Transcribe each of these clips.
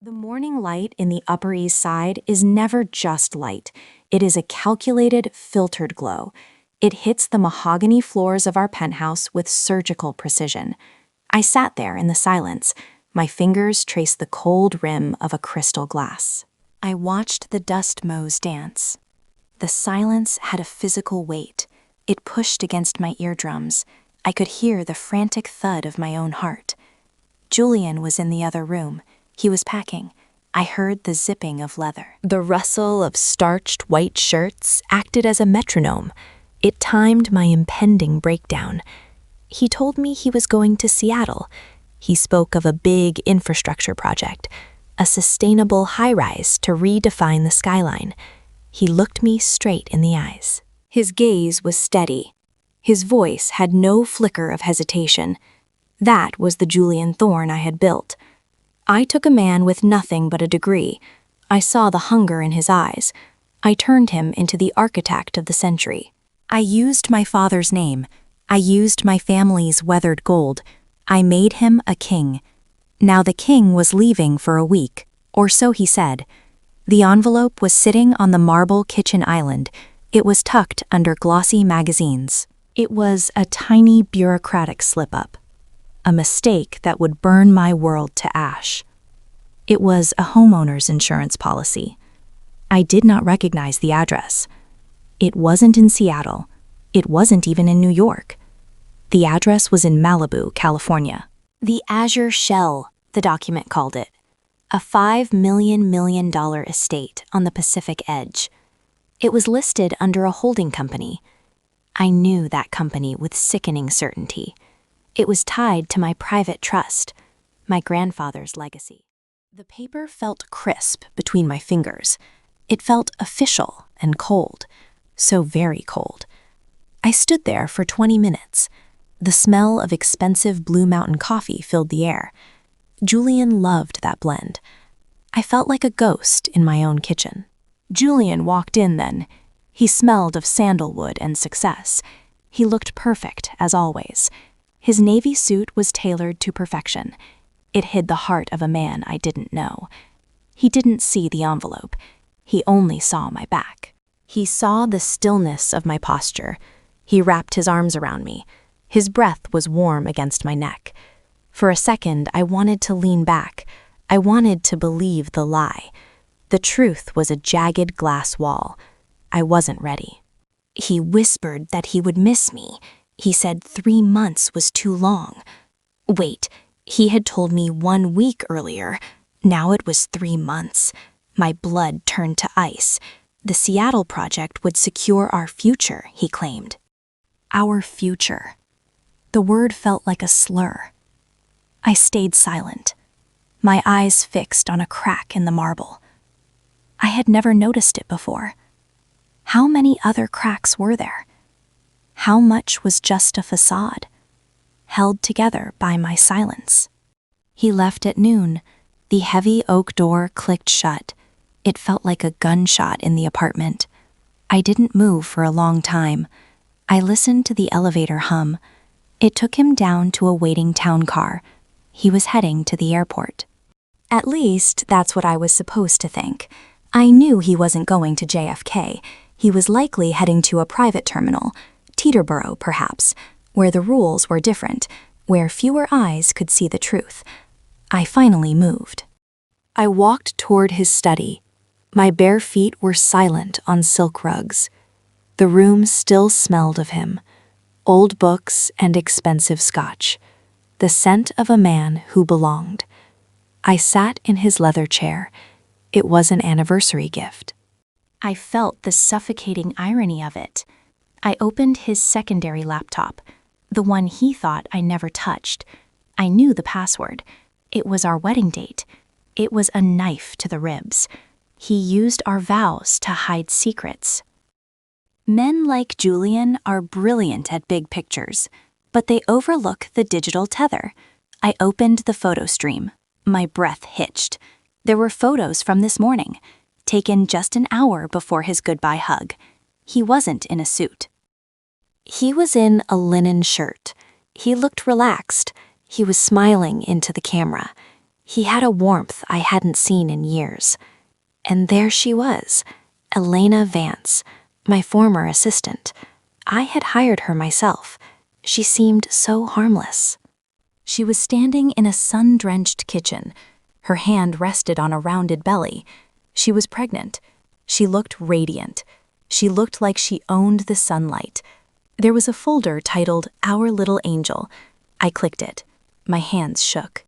The morning light in the Upper East Side is never just light. It is a calculated, filtered glow. It hits the mahogany floors of our penthouse with surgical precision. I sat there in the silence. My fingers traced the cold rim of a crystal glass. I watched the dust motes dance. The silence had a physical weight. It pushed against my eardrums. I could hear the frantic thud of my own heart. Julian was in the other room. He was packing. I heard the zipping of leather. The rustle of starched white shirts acted as a metronome. It timed my impending breakdown. He told me he was going to Seattle. He spoke of a big infrastructure project, a sustainable high-rise to redefine the skyline. He looked me straight in the eyes. His gaze was steady. His voice had no flicker of hesitation. That was the Julian Thorne I had built. I took a man with nothing but a degree. I saw the hunger in his eyes. I turned him into the architect of the century. I used my father's name. I used my family's weathered gold. I made him a king. Now the king was leaving for a week, or so he said. The envelope was sitting on the marble kitchen island. It was tucked under glossy magazines. It was a tiny bureaucratic slip-up. A mistake that would burn my world to ash. It was a homeowner's insurance policy. I did not recognize the address. It wasn't in Seattle. It wasn't even in New York. The address was in Malibu, California. The Azure Shell, the document called it. A $5 million estate on the Pacific Edge. It was listed under a holding company. I knew that company with sickening certainty. It was tied to my private trust, my grandfather's legacy. The paper felt crisp between my fingers. It felt official and cold, so very cold. I stood there for 20 minutes. The smell of expensive Blue Mountain coffee filled the air. Julian loved that blend. I felt like a ghost in my own kitchen. Julian walked in then. He smelled of sandalwood and success. He looked perfect, as always. His navy suit was tailored to perfection. It hid the heart of a man I didn't know. He didn't see the envelope. He only saw my back. He saw the stillness of my posture. He wrapped his arms around me. His breath was warm against my neck. For a second, I wanted to lean back. I wanted to believe the lie. The truth was a jagged glass wall. I wasn't ready. He whispered that he would miss me. He said 3 months was too long. Wait, he had told me 1 week earlier. Now it was 3 months. My blood turned to ice. The Seattle project would secure our future, he claimed. Our future. The word felt like a slur. I stayed silent, my eyes fixed on a crack in the marble. I had never noticed it before. How many other cracks were there? How much was just a facade, held together by my silence? He left at noon. The heavy oak door clicked shut. It felt like a gunshot in the apartment. I didn't move for a long time. I listened to the elevator hum. It took him down to a waiting town car. He was heading to the airport. At least, that's what I was supposed to think. I knew he wasn't going to JFK. He was likely heading to a private terminal, Teterboro, perhaps, where the rules were different, where fewer eyes could see the truth. I finally moved. I walked toward his study. My bare feet were silent on silk rugs. The room still smelled of him, old books and expensive scotch, the scent of a man who belonged. I sat in his leather chair. It was an anniversary gift. I felt the suffocating irony of it. I opened his secondary laptop, the one he thought I never touched. I knew the password. It was our wedding date. It was a knife to the ribs. He used our vows to hide secrets. Men like Julian are brilliant at big pictures, but they overlook the digital tether. I opened the photo stream. My breath hitched. There were photos from this morning, taken just an hour before his goodbye hug. He wasn't in a suit. He was in a linen shirt. He looked relaxed. He was smiling into the camera. He had a warmth I hadn't seen in years. And there she was, Elena Vance, my former assistant. I had hired her myself. She seemed so harmless. She was standing in a sun-drenched kitchen. Her hand rested on a rounded belly. She was pregnant. She looked radiant. She looked like she owned the sunlight. There was a folder titled Our Little Angel. I clicked it. My hands shook.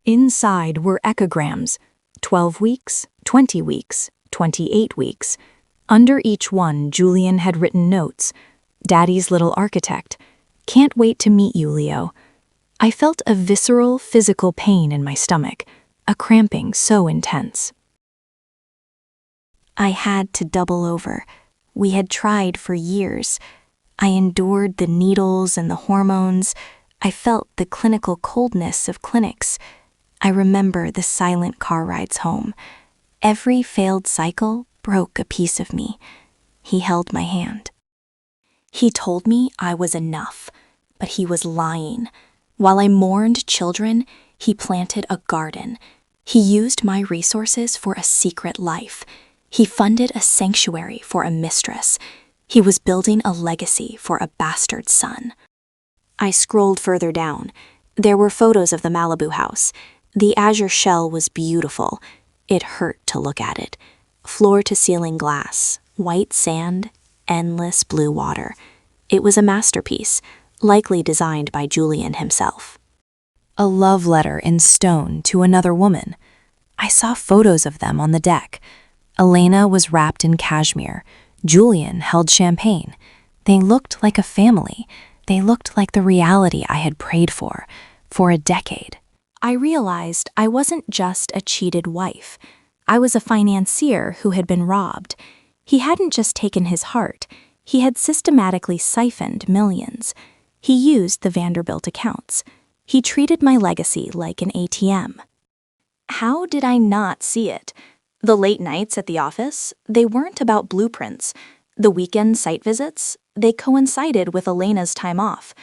Inside were echograms, 12 weeks, 20 weeks, 28 weeks. Under each one, Julian had written notes. Daddy's little architect. Can't wait to meet you, Leo. I felt a visceral, physical pain in my stomach, a cramping so intense. I had to double over. We had tried for years. I endured the needles and the hormones. I felt the clinical coldness of clinics. I remember the silent car rides home. Every failed cycle broke a piece of me. He held my hand. He told me I was enough, but he was lying. While I mourned children, he planted a garden. He used my resources for a secret life. He funded a sanctuary for a mistress. He was building a legacy for a bastard son. I scrolled further down. There were photos of the Malibu house. The Azure Shell was beautiful. It hurt to look at it. Floor-to-ceiling glass, white sand, endless blue water. It was a masterpiece, likely designed by Julian himself. A love letter in stone to another woman. I saw photos of them on the deck. Elena was wrapped in cashmere. Julian held champagne. They looked like a family. They looked like the reality I had prayed for a decade. I realized I wasn't just a cheated wife. I was a financier who had been robbed. He hadn't just taken his heart. He had systematically siphoned millions. He used the Vanderbilt accounts. He treated my legacy like an ATM. How did I not see it? The late nights at the office, they weren't about blueprints. The weekend site visits, they coincided with Elena's time off.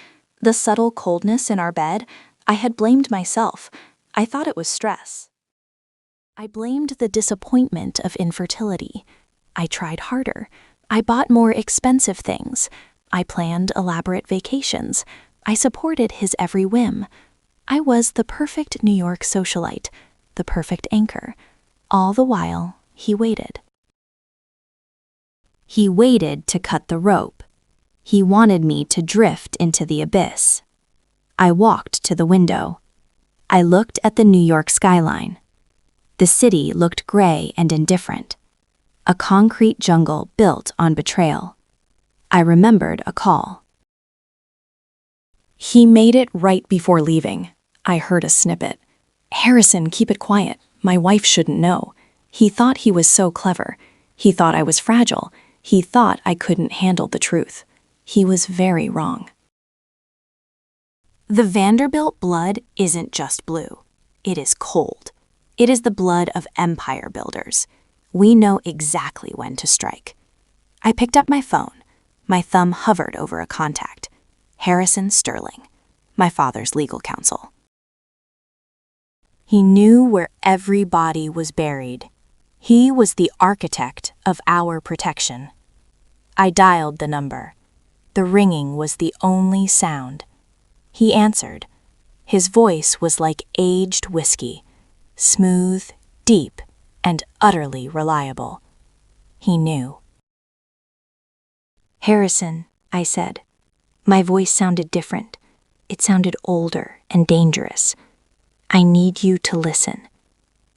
The subtle coldness in our bed, I had blamed myself. I thought it was stress. I blamed the disappointment of infertility. I tried harder. I bought more expensive things. I planned elaborate vacations. I supported his every whim. I was the perfect New York socialite, the perfect anchor. All the while, he waited. He waited to cut the rope. He wanted me to drift into the abyss. I walked to the window. I looked at the New York skyline. The city looked gray and indifferent. A concrete jungle built on betrayal. I remembered a call. He made it right before leaving. I heard a snippet. Harrison, keep it quiet. My wife shouldn't know. He thought he was so clever. He thought I was fragile. He thought I couldn't handle the truth. He was very wrong. The Vanderbilt blood isn't just blue. It is cold. It is the blood of empire builders. We know exactly when to strike. I picked up my phone. My thumb hovered over a contact. Harrison Sterling, my father's legal counsel. He knew where every body was buried. He was the architect of our protection. I dialed the number. The ringing was the only sound. He answered. His voice was like aged whiskey, smooth, deep, and utterly reliable. He knew. Harrison, I said. My voice sounded different. It sounded older and dangerous. I need you to listen.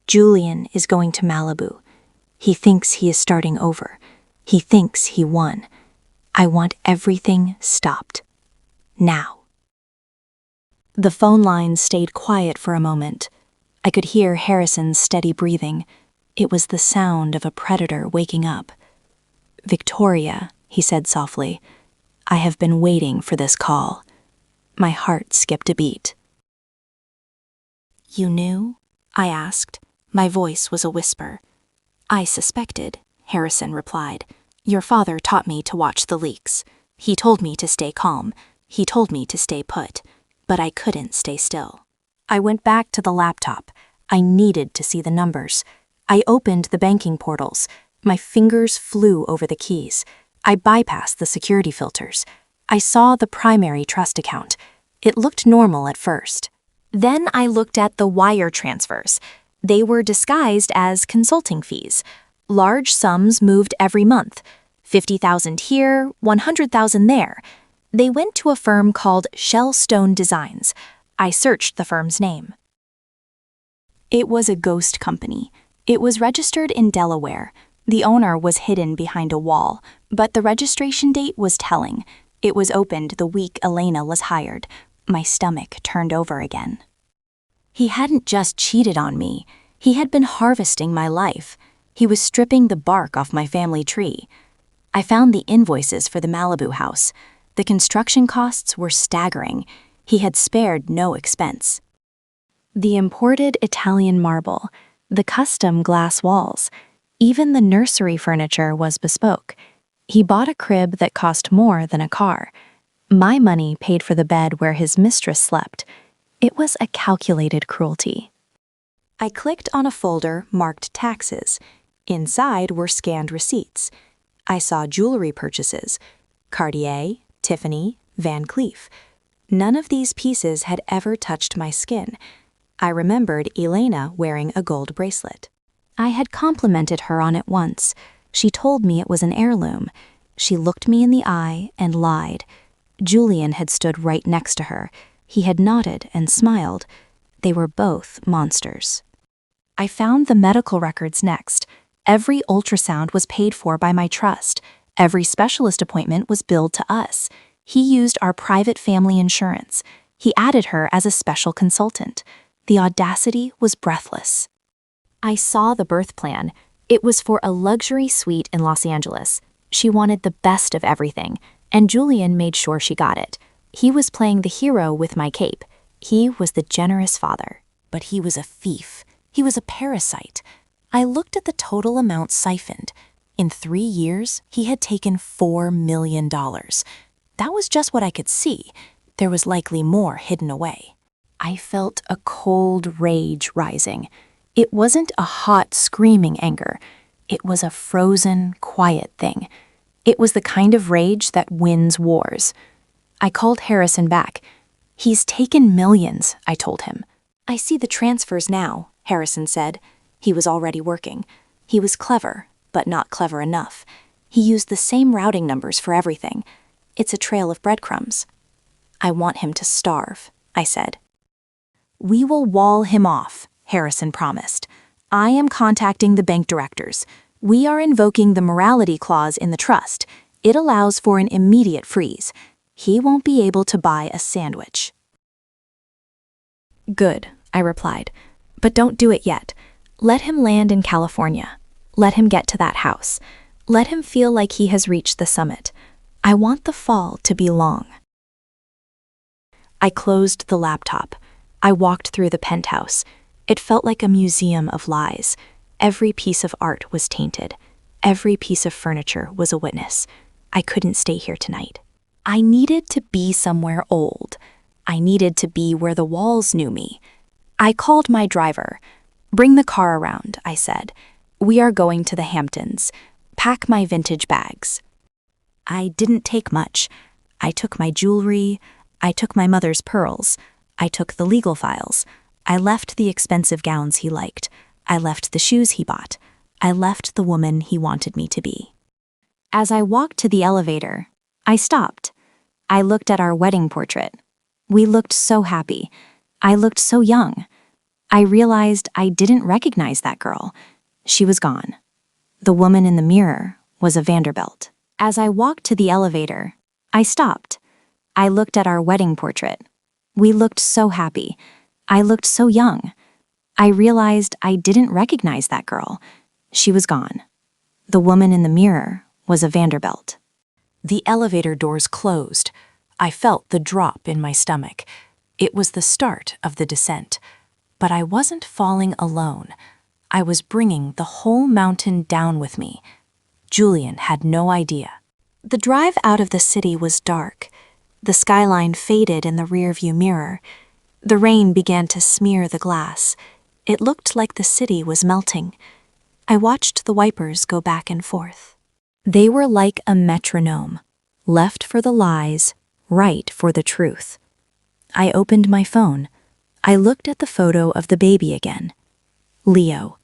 Julian is going to Malibu. He thinks he is starting over. He thinks he won. I want everything stopped. Now. The phone line stayed quiet for a moment. I could hear Harrison's steady breathing. It was the sound of a predator waking up. Victoria, he said softly, I have been waiting for this call. My heart skipped a beat. You knew? I asked. My voice was a whisper. I suspected, Harrison replied. Your father taught me to watch the leaks. He told me to stay calm. He told me to stay put. But I couldn't stay still. I went back to the laptop. I needed to see the numbers. I opened the banking portals. My fingers flew over the keys. I bypassed the security filters. I saw the primary trust account. It looked normal at first. Then I looked at the wire transfers. They were disguised as consulting fees. Large sums moved every month. 50,000 here, 100,000 there. They went to a firm called Shellstone Designs. I searched the firm's name. It was a ghost company. It was registered in Delaware. The owner was hidden behind a wall, but the registration date was telling. It was opened the week Elena was hired. My stomach turned over again. He hadn't just cheated on me. He had been harvesting my life. He was stripping the bark off my family tree. I found the invoices for the Malibu house. The construction costs were staggering. He had spared no expense. The imported Italian marble, the custom glass walls, even the nursery furniture was bespoke. He bought a crib that cost more than a car. My money paid for the bed where his mistress slept. It was a calculated cruelty. I clicked on a folder marked taxes. Inside were scanned receipts. I saw jewelry purchases: Cartier, Tiffany, Van Cleef. None of these pieces had ever touched my skin. I remembered Elena wearing a gold bracelet. I had complimented her on it once. She told me it was an heirloom. She looked me in the eye and lied. Julian had stood right next to her. He had nodded and smiled. They were both monsters. I found the medical records next. Every ultrasound was paid for by my trust. Every specialist appointment was billed to us. He used our private family insurance. He added her as a special consultant. The audacity was breathless. I saw the birth plan. It was for a luxury suite in Los Angeles. She wanted the best of everything, and Julian made sure she got it. He was playing the hero with my cape. He was the generous father. But he was a thief. He was a parasite. I looked at the total amount siphoned. In 3 years, he had taken $4 million. That was just what I could see. There was likely more hidden away. I felt a cold rage rising. It wasn't a hot, screaming anger. It was a frozen, quiet thing. It was the kind of rage that wins wars. I called Harrison back. "He's taken millions," I told him. "I see the transfers now," Harrison said. He was already working. He was clever, but not clever enough. He used the same routing numbers for everything. It's a trail of breadcrumbs. "I want him to starve," I said. "We will wall him off," Harrison promised. "I am contacting the bank directors. We are invoking the morality clause in the trust. It allows for an immediate freeze. He won't be able to buy a sandwich." "Good," I replied. "But don't do it yet. Let him land in California. Let him get to that house. Let him feel like he has reached the summit. I want the fall to be long." I closed the laptop. I walked through the penthouse. It felt like a museum of lies. Every piece of art was tainted. Every piece of furniture was a witness. I couldn't stay here tonight. I needed to be somewhere old. I needed to be where the walls knew me. I called my driver. "Bring the car around," I said. "We are going to the Hamptons. Pack my vintage bags." I didn't take much. I took my jewelry. I took my mother's pearls. I took the legal files. I left the expensive gowns he liked. I left the shoes he bought. I left the woman he wanted me to be. As I walked to the elevator, I stopped. I looked at our wedding portrait. We looked so happy. I looked so young. I realized I didn't recognize that girl. She was gone. The woman in the mirror was a Vanderbilt. As I walked to the elevator, I stopped. I looked at our wedding portrait. We looked so happy. I looked so young. I realized I didn't recognize that girl. She was gone. The woman in the mirror was a Vanderbilt. The elevator doors closed. I felt the drop in my stomach. It was the start of the descent. But I wasn't falling alone. I was bringing the whole mountain down with me. Julian had no idea. The drive out of the city was dark. The skyline faded in the rearview mirror. The rain began to smear the glass. It looked like the city was melting. I watched the wipers go back and forth. They were like a metronome, left for the lies, right for the truth. I opened my phone. I looked at the photo of the baby again. Leo.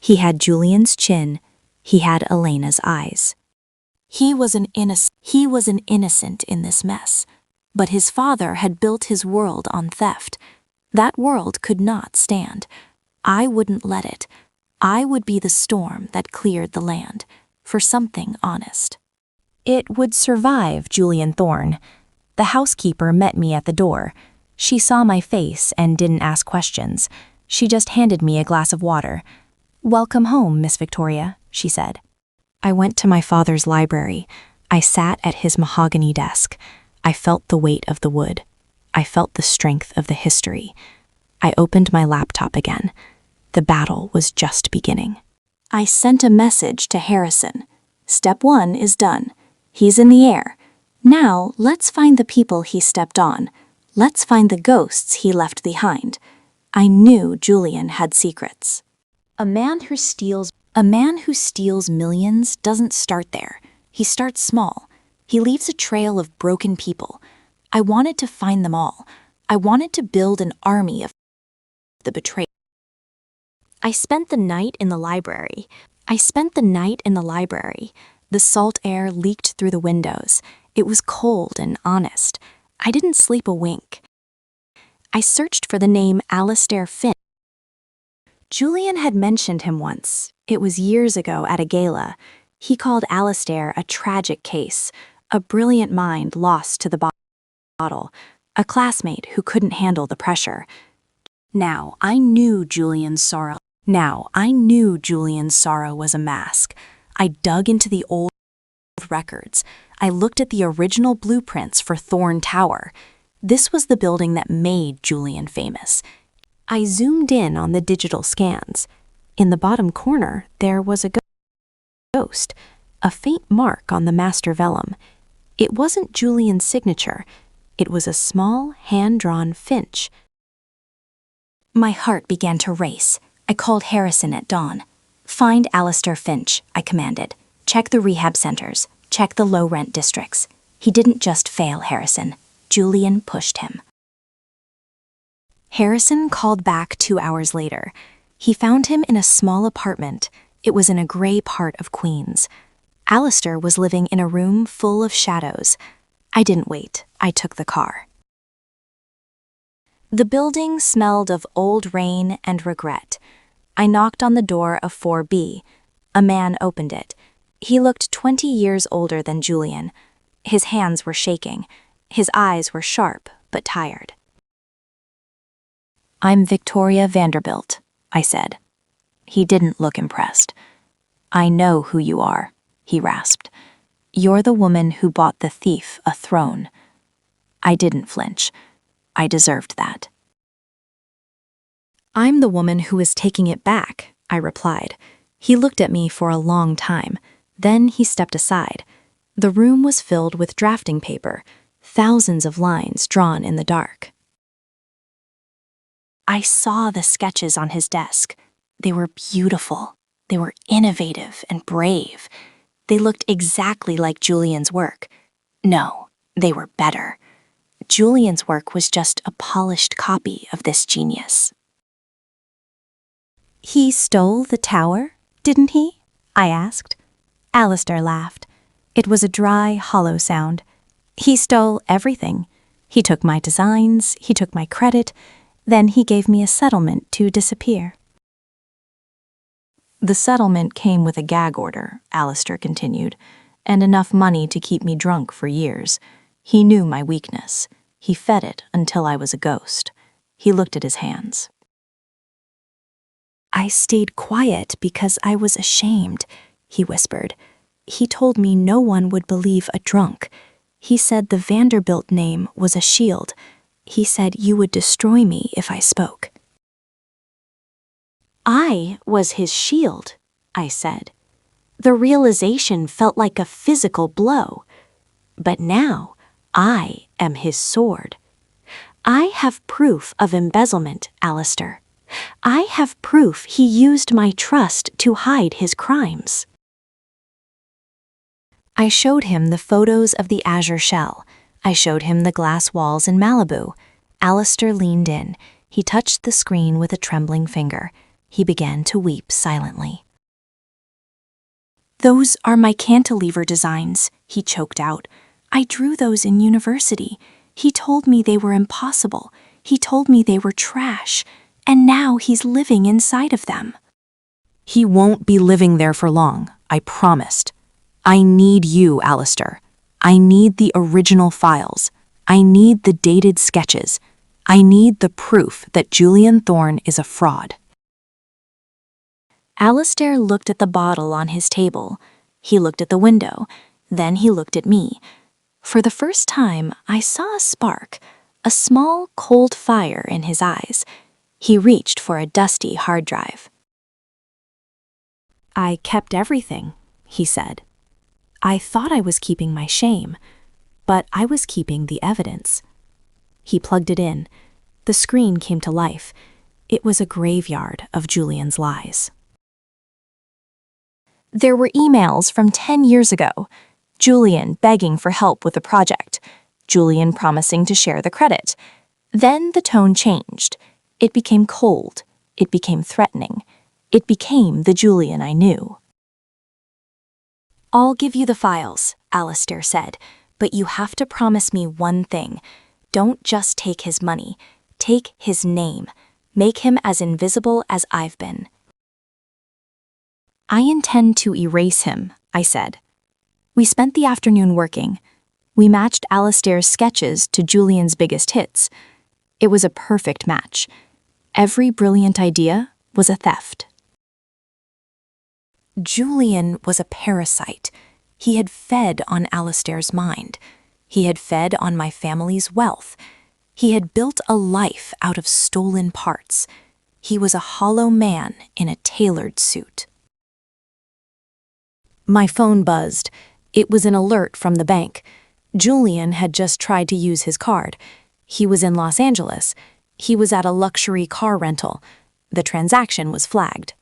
He had Julian's chin. He had Elena's eyes. He was an innocent in this mess, but his father had built his world on theft. That world could not stand. I wouldn't let it. I would be the storm that cleared the land for something honest. It would survive Julian Thorne. The housekeeper met me at the door. She saw my face and didn't ask questions. She just handed me a glass of water. "Welcome home, Miss Victoria," she said. I went to my father's library. I sat at his mahogany desk. I felt the weight of the wood. I felt the strength of the history. I opened my laptop again. The battle was just beginning. I sent a message to Harrison. Step 1 is done. He's in the air. Now, let's find the people he stepped on. Let's find the ghosts he left behind. I knew Julian had secrets. A man who steals millions doesn't start there. He starts small. He leaves a trail of broken people. I wanted to find them all. I wanted to build an army of the betrayal. I spent the night in the library. The salt air leaked through the windows. It was cold and honest. I didn't sleep a wink. I searched for the name Alistair Finch. Julian had mentioned him once. It was years ago at a gala. He called Alistair a tragic case, a brilliant mind lost to the bottle, a classmate who couldn't handle the pressure. Now I knew Julian's sorrow was a mask. I dug into the old records. I looked at the original blueprints for Thorne Tower. This was the building that made Julian famous. I zoomed in on the digital scans. In the bottom corner, there was a ghost, a faint mark on the master vellum. It wasn't Julian's signature. It was a small, hand-drawn finch. My heart began to race. I called Harrison at dawn. "Find Alistair Finch," I commanded. "Check the rehab centers. Check the low-rent districts." He didn't just fail Harrison. Julian pushed him. Harrison called back 2 hours later. He found him in a small apartment. It was in a gray part of Queens. Alistair was living in a room full of shadows. I didn't wait. I took the car. The building smelled of old rain and regret. I knocked on the door of 4B. A man opened it. He looked 20 years older than Julian. His hands were shaking. His eyes were sharp but tired. "I'm Victoria Vanderbilt," I said. He didn't look impressed. "I know who you are," he rasped. "You're the woman who bought the thief a throne." I didn't flinch. I deserved that. "I'm the woman who is taking it back," I replied. He looked at me for a long time. Then he stepped aside. The room was filled with drafting paper, thousands of lines drawn in the dark. I saw the sketches on his desk. They were beautiful. They were innovative and brave. They looked exactly like Julian's work. No, they were better. Julian's work was just a polished copy of this genius. "He stole the tower, didn't he?" I asked. Alistair laughed. It was a dry, hollow sound. "He stole everything. He took my designs, he took my credit, then he gave me a settlement to disappear." "The settlement came with a gag order," Alistair continued, "and enough money to keep me drunk for years. He knew my weakness. He fed it until I was a ghost." He looked at his hands. "I stayed quiet because I was ashamed," he whispered. "He told me no one would believe a drunk. He said the Vanderbilt name was a shield. He said you would destroy me if I spoke." "I was his shield," I said. The realization felt like a physical blow. But now, I am his sword. I have proof of embezzlement, Alistair. I have proof he used my trust to hide his crimes. I showed him the photos of the Azure Shell. I showed him the glass walls in Malibu. Alistair leaned in. He touched the screen with a trembling finger. He began to weep silently. "Those are my cantilever designs," he choked out. "I drew those in university. He told me they were impossible. He told me they were trash. And now he's living inside of them." "He won't be living there for long, I promised. I need you, Alistair. I need the original files. I need the dated sketches. I need the proof that Julian Thorne is a fraud." Alistair looked at the bottle on his table. He looked at the window. Then he looked at me. For the first time, I saw a spark, a small, cold fire in his eyes. He reached for a dusty hard drive. "I kept everything," he said. "I thought I was keeping my shame, but I was keeping the evidence." He plugged it in. The screen came to life. It was a graveyard of Julian's lies. There were emails from 10 years ago. Julian begging for help with the project. Julian promising to share the credit. Then the tone changed. It became cold. It became threatening. It became the Julian I knew. "I'll give you the files," Alistair said, "but you have to promise me one thing. Don't just take his money. Take his name. Make him as invisible as I've been." "I intend to erase him," I said. We spent the afternoon working. We matched Alistair's sketches to Julian's biggest hits. It was a perfect match. Every brilliant idea was a theft. Julian was a parasite. He had fed on Alistair's mind. He had fed on my family's wealth. He had built a life out of stolen parts. He was a hollow man in a tailored suit. My phone buzzed. It was an alert from the bank. Julian had just tried to use his card. He was in Los Angeles. He was at a luxury car rental. The transaction was flagged.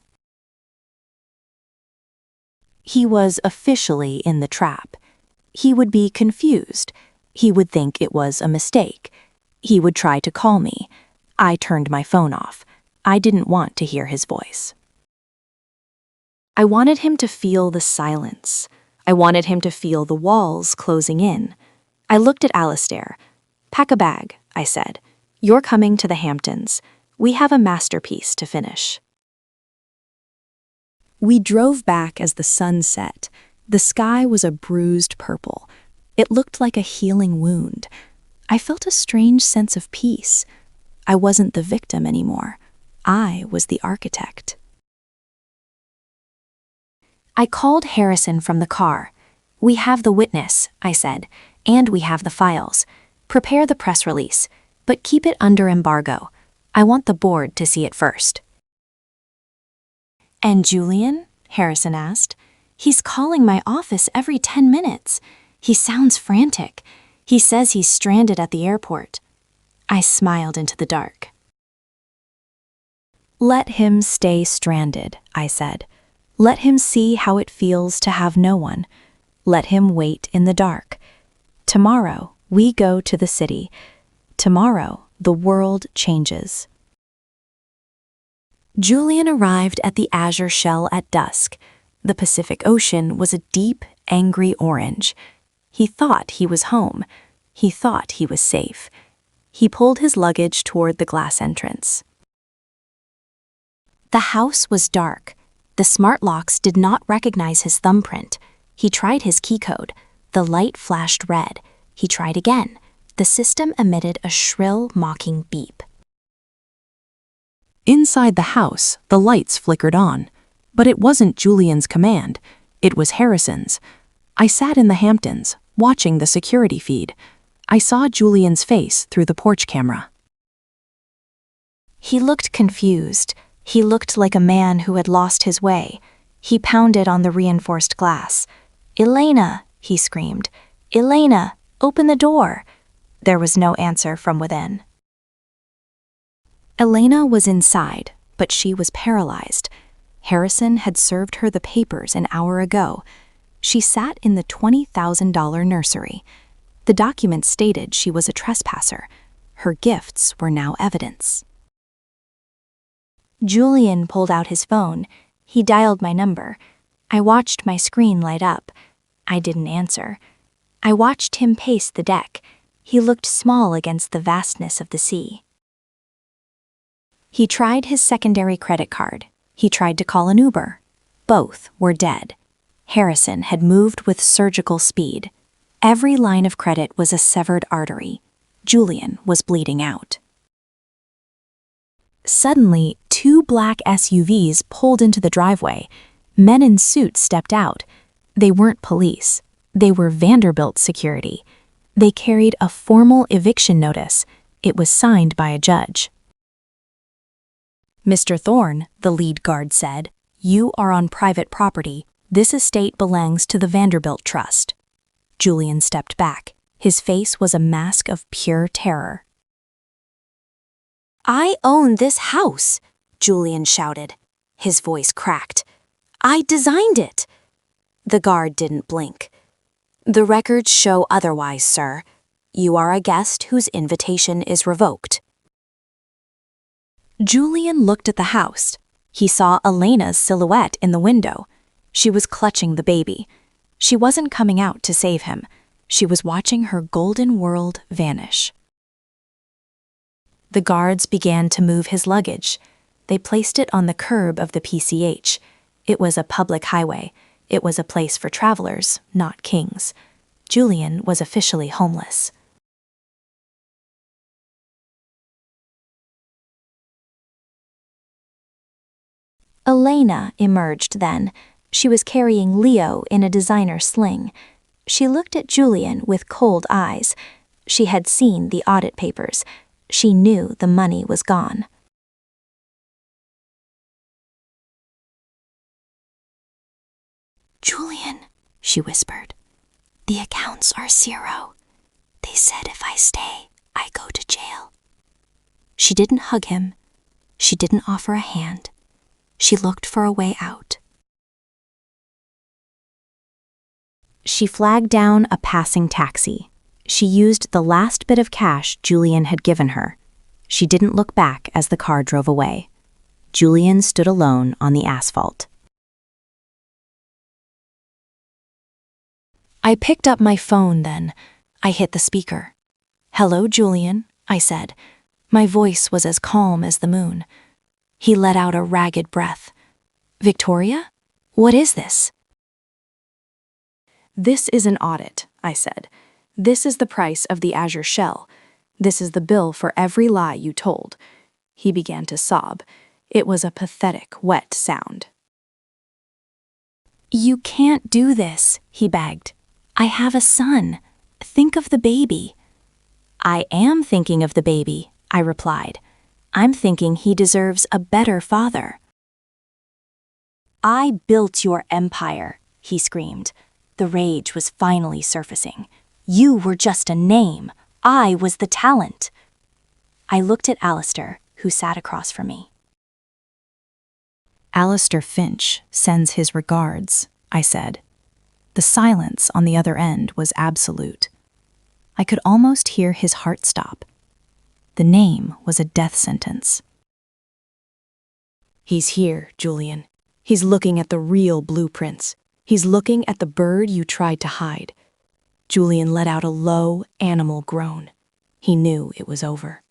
He was officially in the trap. He would be confused. He would think it was a mistake. He would try to call me. I turned my phone off. I didn't want to hear his voice. I wanted him to feel the silence. I wanted him to feel the walls closing in. I looked at Alistair. "Pack a bag," I said. "You're coming to the Hamptons. We have a masterpiece to finish." We drove back as the sun set. The sky was a bruised purple. It looked like a healing wound. I felt a strange sense of peace. I wasn't the victim anymore. I was the architect. I called Harrison from the car. "We have the witness," I said, "and we have the files. Prepare the press release, but keep it under embargo. I want the board to see it first." "And Julian?" Harrison asked. "He's calling my office every 10 minutes. He sounds frantic. He says he's stranded at the airport." I smiled into the dark. "Let him stay stranded," I said. "Let him see how it feels to have no one. Let him wait in the dark. Tomorrow, we go to the city. Tomorrow, the world changes." Julian arrived at the Azure Shell at dusk. The Pacific Ocean was a deep, angry orange. He thought he was home. He thought he was safe. He pulled his luggage toward the glass entrance. The house was dark. The smart locks did not recognize his thumbprint. He tried his key code. The light flashed red. He tried again. The system emitted a shrill, mocking beep. Inside the house, the lights flickered on. But it wasn't Julian's command. It was Harrison's. I sat in the Hamptons, watching the security feed. I saw Julian's face through the porch camera. He looked confused. He looked like a man who had lost his way. He pounded on the reinforced glass. "Elena," he screamed. "Elena, open the door." There was no answer from within. Elena was inside, but she was paralyzed. Harrison had served her the papers an hour ago. She sat in the $20,000 nursery. The document stated she was a trespasser. Her gifts were now evidence. Julian pulled out his phone. He dialed my number. I watched my screen light up. I didn't answer. I watched him pace the deck. He looked small against the vastness of the sea. He tried his secondary credit card. He tried to call an Uber. Both were dead. Harrison had moved with surgical speed. Every line of credit was a severed artery. Julian was bleeding out. Suddenly, 2 black SUVs pulled into the driveway. Men in suits stepped out. They weren't police. They were Vanderbilt security. They carried a formal eviction notice. It was signed by a judge. "Mr. Thorne," the lead guard said, "you are on private property. This estate belongs to the Vanderbilt Trust." Julian stepped back. His face was a mask of pure terror. "I own this house," Julian shouted. His voice cracked. "I designed it." The guard didn't blink. "The records show otherwise, sir. You are a guest whose invitation is revoked." Julian looked at the house. He saw Elena's silhouette in the window. She was clutching the baby. She wasn't coming out to save him. She was watching her golden world vanish. The guards began to move his luggage. They placed it on the curb of the PCH. It was a public highway. It was a place for travelers, not kings. Julian was officially homeless. Elena emerged then. She was carrying Leo in a designer sling. She looked at Julian with cold eyes. She had seen the audit papers. She knew the money was gone. "Julian," she whispered, "the accounts are 0. They said if I stay, I go to jail." She didn't hug him. She didn't offer a hand. She looked for a way out. She flagged down a passing taxi. She used the last bit of cash Julian had given her. She didn't look back as the car drove away. Julian stood alone on the asphalt. I picked up my phone then. I hit the speaker. "Hello, Julian," I said. My voice was as calm as the moon. He let out a ragged breath. "Victoria? What is this?" "This is an audit," I said. "This is the price of the Azure Shell. This is the bill for every lie you told." He began to sob. It was a pathetic, wet sound. "You can't do this," he begged. "I have a son. Think of the baby." "I am thinking of the baby," I replied. "I'm thinking he deserves a better father." "I built your empire," he screamed. The rage was finally surfacing. "You were just a name. I was the talent." I looked at Alistair, who sat across from me. "Alistair Finch sends his regards," I said. The silence on the other end was absolute. I could almost hear his heart stop. The name was a death sentence. "He's here, Julian. He's looking at the real blueprints. He's looking at the bird you tried to hide." Julian let out a low, animal groan. He knew it was over.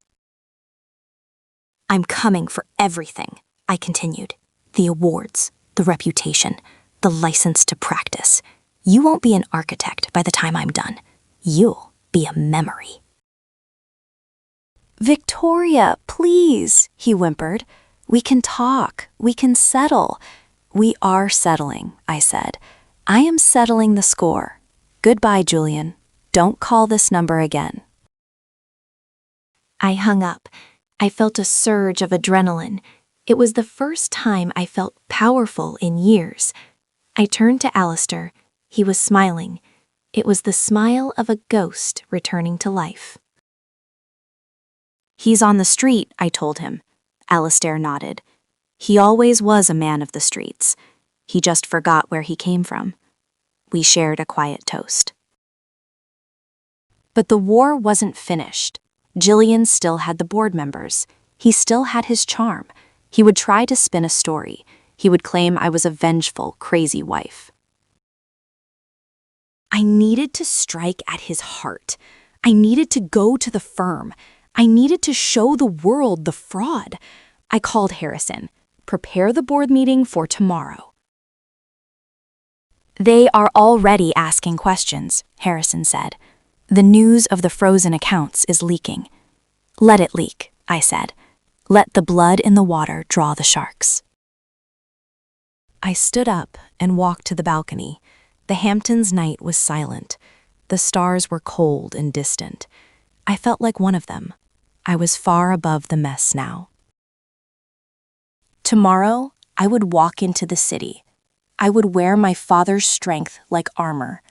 "I'm coming for everything," I continued. "The awards, the reputation, the license to practice. You won't be an architect by the time I'm done. You'll be a memory." "Victoria, please," he whimpered. "We can talk. We can settle." "We are settling," I said. "I am settling the score. Goodbye, Julian. Don't call this number again." I hung up. I felt a surge of adrenaline. It was the first time I felt powerful in years. I turned to Alistair. He was smiling. It was the smile of a ghost returning to life. "He's on the street," I told him. Alistair nodded. He always was a man of the streets. He just forgot where he came from. We shared a quiet toast. But the war wasn't finished. Julian still had the board members. He still had his charm. He would try to spin a story. He would claim I was a vengeful, crazy wife. I needed to strike at his heart. I needed to go to the firm. I needed to show the world the fraud. I called Harrison. Prepare the board meeting for tomorrow. They are already asking questions, Harrison said. The news of the frozen accounts is leaking. Let it leak, I said. Let the blood in the water draw the sharks. I stood up and walked to the balcony. The Hamptons' night was silent. The stars were cold and distant. I felt like one of them. I was far above the mess now. Tomorrow, I would walk into the city. I would wear my father's strength like armor.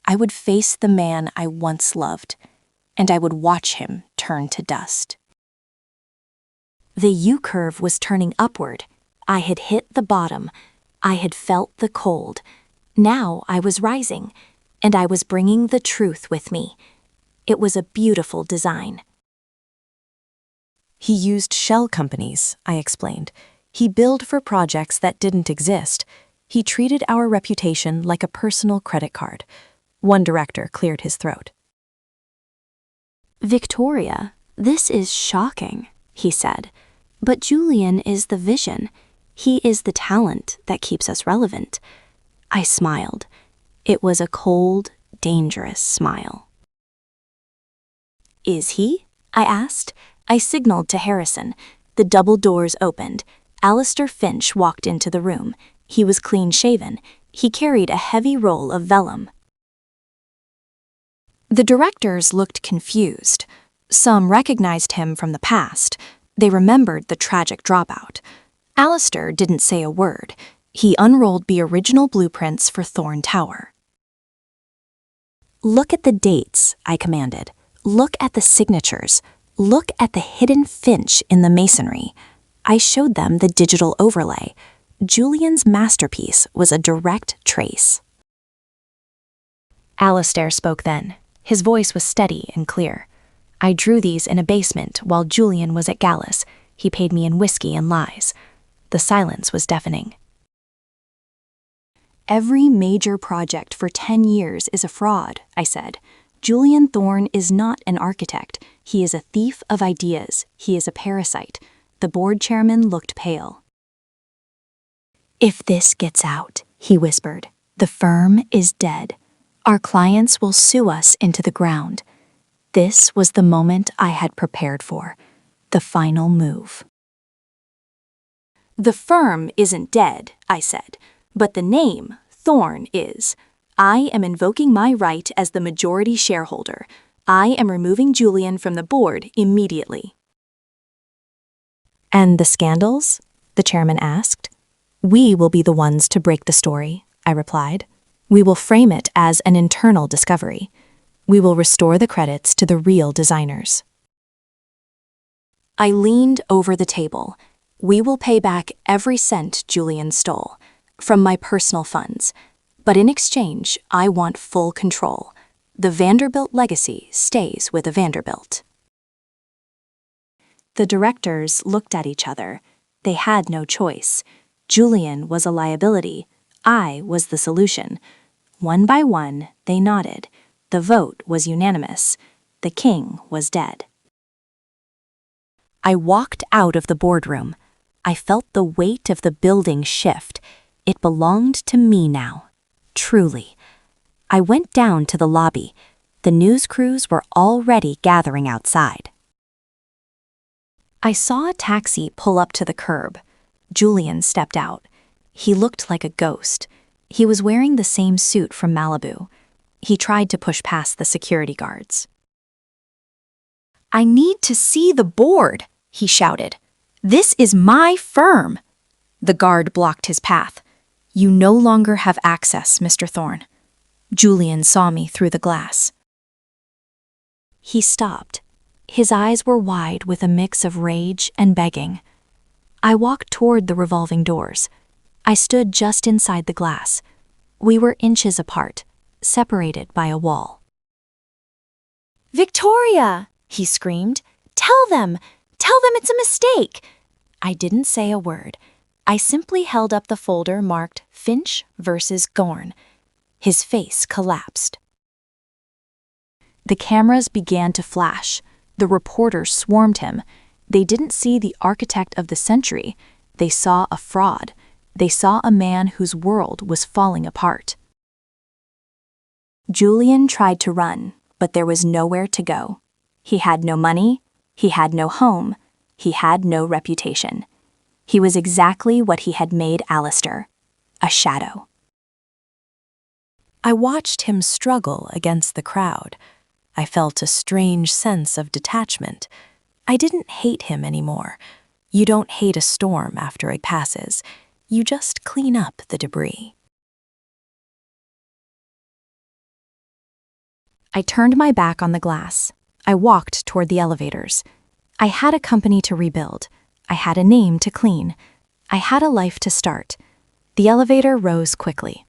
I would face the man I once loved, and I would watch him turn to dust. The U-curve was turning upward. I had hit the bottom. I had felt the cold. Now I was rising, and I was bringing the truth with me. It was a beautiful design. He used shell companies, I explained. He billed for projects that didn't exist. He treated our reputation like a personal credit card. One director cleared his throat. Victoria, this is shocking, he said. But Julian is the vision. He is the talent that keeps us relevant. I smiled. It was a cold, dangerous smile. Is he? I asked. I signaled to Harrison. The double doors opened. Alistair Finch walked into the room. He was clean-shaven. He carried a heavy roll of vellum. The directors looked confused. Some recognized him from the past. They remembered the tragic dropout. Alistair didn't say a word. He unrolled the original blueprints for Thorn Tower. Look at the dates, I commanded. Look at the signatures. Look at the hidden Finch in the masonry. I showed them the digital overlay. Julian's masterpiece was a direct trace. Alistair spoke then. His voice was steady and clear. I drew these in a basement while Julian was at Gallus. He paid me in whiskey and lies. The silence was deafening. Every major project for 10 years is a fraud, I said. Julian Thorne is not an architect. He is a thief of ideas. He is a parasite. The board chairman looked pale. If this gets out, he whispered, the firm is dead. Our clients will sue us into the ground. This was the moment I had prepared for, the final move. The firm isn't dead, I said, but the name, Thorne, is. I am invoking my right as the majority shareholder. I am removing Julian from the board immediately. And the scandals? The chairman asked. We will be the ones to break the story, I replied. We will frame it as an internal discovery. We will restore the credits to the real designers. I leaned over the table. We will pay back every cent Julian stole, from my personal funds. But in exchange, I want full control. The Vanderbilt legacy stays with the Vanderbilt. The directors looked at each other. They had no choice. Julian was a liability. I was the solution. One by one, they nodded. The vote was unanimous. The king was dead. I walked out of the boardroom. I felt the weight of the building shift. It belonged to me now. Truly. I went down to the lobby. The news crews were already gathering outside. I saw a taxi pull up to the curb. Julian stepped out. He looked like a ghost. He was wearing the same suit from Malibu. He tried to push past the security guards. I need to see the board, he shouted. This is my firm. The guard blocked his path. You no longer have access, Mr. Thorne. Julian saw me through the glass. He stopped. His eyes were wide with a mix of rage and begging. I walked toward the revolving doors. I stood just inside the glass. We were inches apart, separated by a wall. "Victoria!" he screamed. "Tell them! Tell them it's a mistake!" I didn't say a word. I simply held up the folder marked Finch versus Gorn. His face collapsed. The cameras began to flash. The reporters swarmed him. They didn't see the architect of the century. They saw a fraud. They saw a man whose world was falling apart. Julian tried to run, but there was nowhere to go. He had no money. He had no home. He had no reputation. He was exactly what he had made Alistair, a shadow. I watched him struggle against the crowd. I felt a strange sense of detachment. I didn't hate him anymore. You don't hate a storm after it passes. You just clean up the debris. I turned my back on the glass. I walked toward the elevators. I had a company to rebuild. I had a name to clean. I had a life to start. The elevator rose quickly.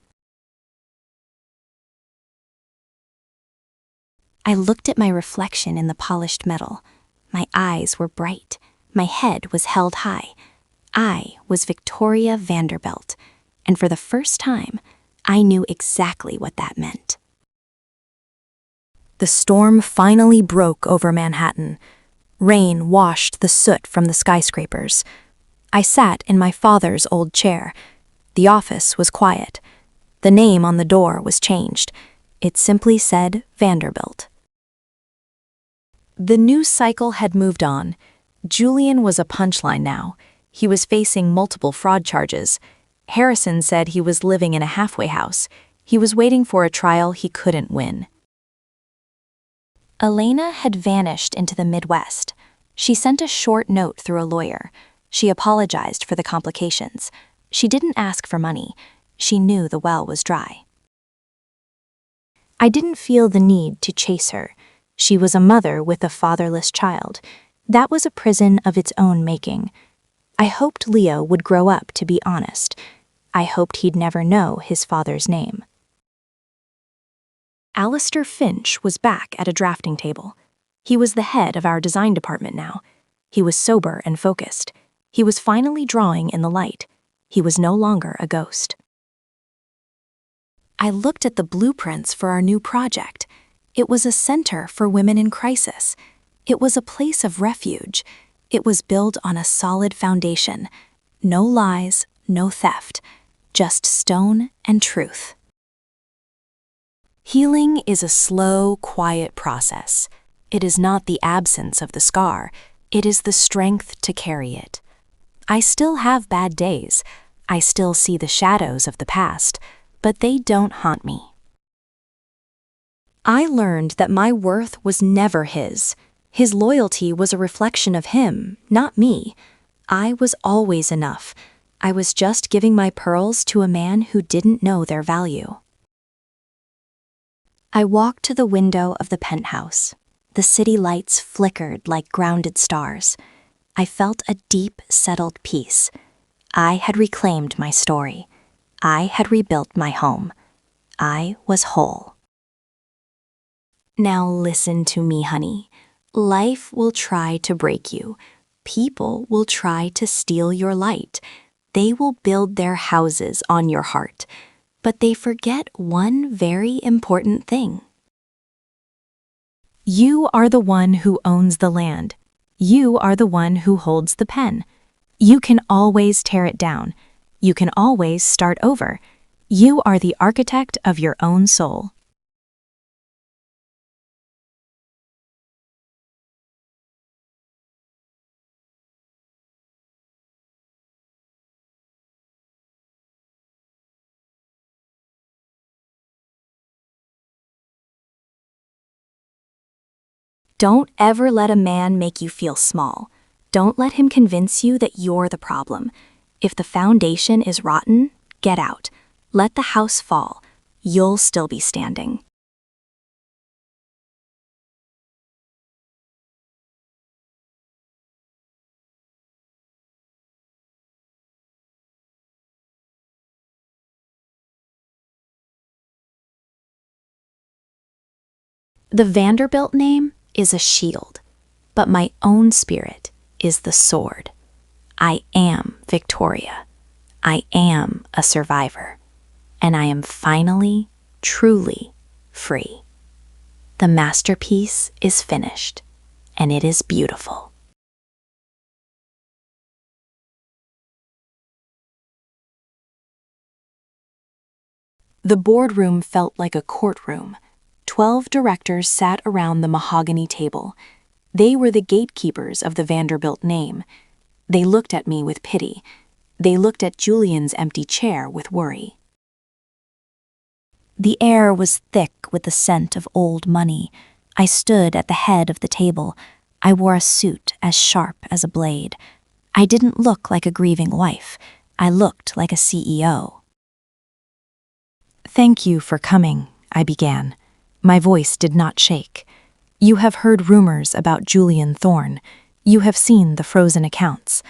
I looked at my reflection in the polished metal. My eyes were bright. My head was held high. I was Victoria Vanderbilt, and for the first time, I knew exactly what that meant. The storm finally broke over Manhattan. Rain washed the soot from the skyscrapers. I sat in my father's old chair. The office was quiet. The name on the door was changed. It simply said Vanderbilt. The news cycle had moved on. Julian was a punchline now. He was facing multiple fraud charges. Harrison said he was living in a halfway house. He was waiting for a trial he couldn't win. Elena had vanished into the Midwest. She sent a short note through a lawyer. She apologized for the complications. She didn't ask for money. She knew the well was dry. I didn't feel the need to chase her. She was a mother with a fatherless child. That was a prison of its own making. I hoped Leo would grow up to be honest. I hoped he'd never know his father's name. Alistair Finch was back at a drafting table. He was the head of our design department now. He was sober and focused. He was finally drawing in the light. He was no longer a ghost. I looked at the blueprints for our new project. It was a center for women in crisis. It was a place of refuge. It was built on a solid foundation. No lies, no theft, just stone and truth. Healing is a slow, quiet process. It is not the absence of the scar. It is the strength to carry it. I still have bad days. I still see the shadows of the past, but they don't haunt me. I learned that my worth was never his. His loyalty was a reflection of him, not me. I was always enough. I was just giving my pearls to a man who didn't know their value. I walked to the window of the penthouse. The city lights flickered like grounded stars. I felt a deep, settled peace. I had reclaimed my story. I had rebuilt my home. I was whole. Now listen to me, honey. Life will try to break you. People will try to steal your light. They will build their houses on your heart. But they forget one very important thing. You are the one who owns the land. You are the one who holds the pen. You can always tear it down. You can always start over. You are the architect of your own soul. Don't ever let a man make you feel small. Don't let him convince you that you're the problem. If the foundation is rotten, get out. Let the house fall. You'll still be standing. The Vanderbilt name is a shield, but my own spirit is the sword. I am Victoria. I am a survivor. And I am finally, truly free. The masterpiece is finished, and it is beautiful. The boardroom felt like a courtroom. 12 directors sat around the mahogany table. They were the gatekeepers of the Vanderbilt name. They looked at me with pity. They looked at Julian's empty chair with worry. The air was thick with the scent of old money. I stood at the head of the table. I wore a suit as sharp as a blade. I didn't look like a grieving wife. I looked like a CEO. Thank you for coming, I began. My voice did not shake. You have heard rumors about Julian Thorne. You have seen the frozen accounts.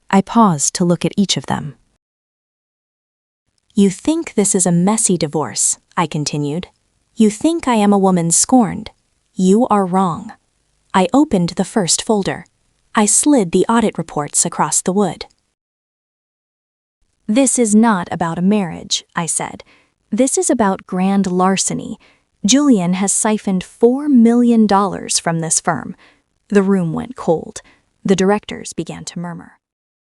I paused to look at each of them. You think this is a messy divorce, I continued. You think I am a woman scorned. You are wrong. I opened the first folder. I slid the audit reports across the wood. This is not about a marriage, I said. This is about grand larceny. Julian has siphoned $4 million from this firm. The room went cold. The directors began to murmur.